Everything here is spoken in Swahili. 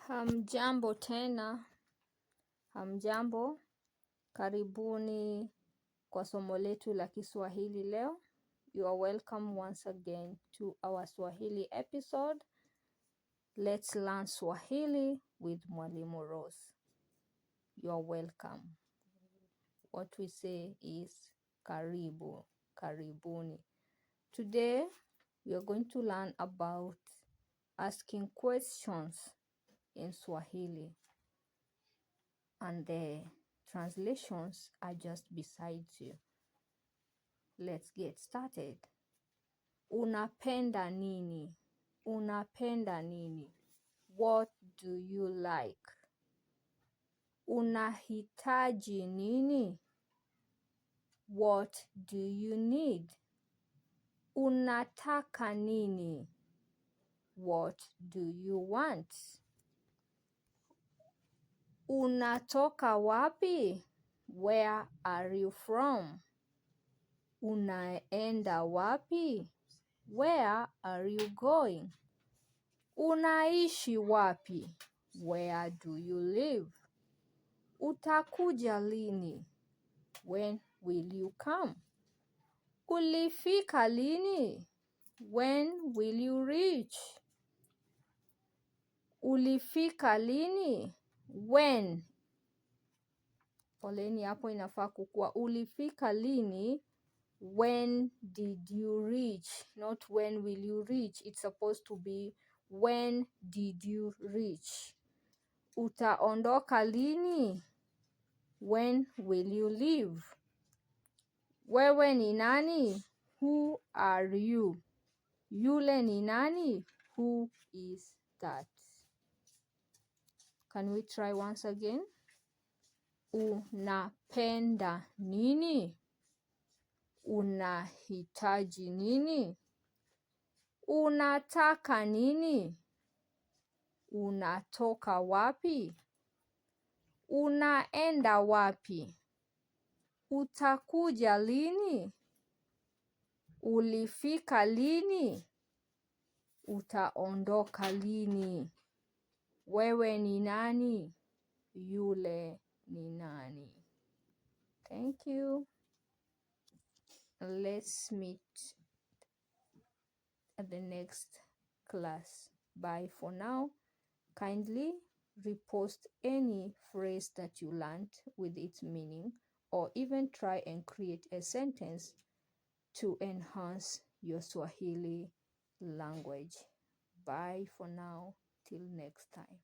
Hamjambo tena, hamjambo, karibuni kwa somo letu la Kiswahili leo. You are welcome once again to our Swahili episode. Let's learn Swahili with Mwalimu Rose. You are welcome. What we say is karibu, karibuni. Today we are going to learn about asking questions in Swahili, and the translations are just beside you. Let's get started. Unapenda nini? Unapenda nini? What do you like? Unahitaji nini? What do you need? Unataka nini? What do you want? Unatoka wapi? Where are you from? Unaenda wapi? Where are you going? Unaishi wapi? Where do you live? Utakuja lini? When will you come? Ulifika lini? When will you reach? Ulifika lini? When. Poleni hapo inafaa kukua ulifika lini? When did you reach? Not when will you reach. It's supposed to be when did you reach? Utaondoka lini? When will you leave? Wewe ni nani? Who are you? Yule ni nani? Who is that? Can we try once again? Unapenda nini? Unahitaji nini? Unataka nini? Unatoka wapi? Unaenda wapi? Utakuja lini? Ulifika lini? Utaondoka lini? Wewe ni nani? Yule ni nani? Thank you. Let's meet at the next class. Bye for now. Kindly repost any phrase that you learned with its meaning, or even try and create a sentence to enhance your Swahili language. Bye for now. Till next time.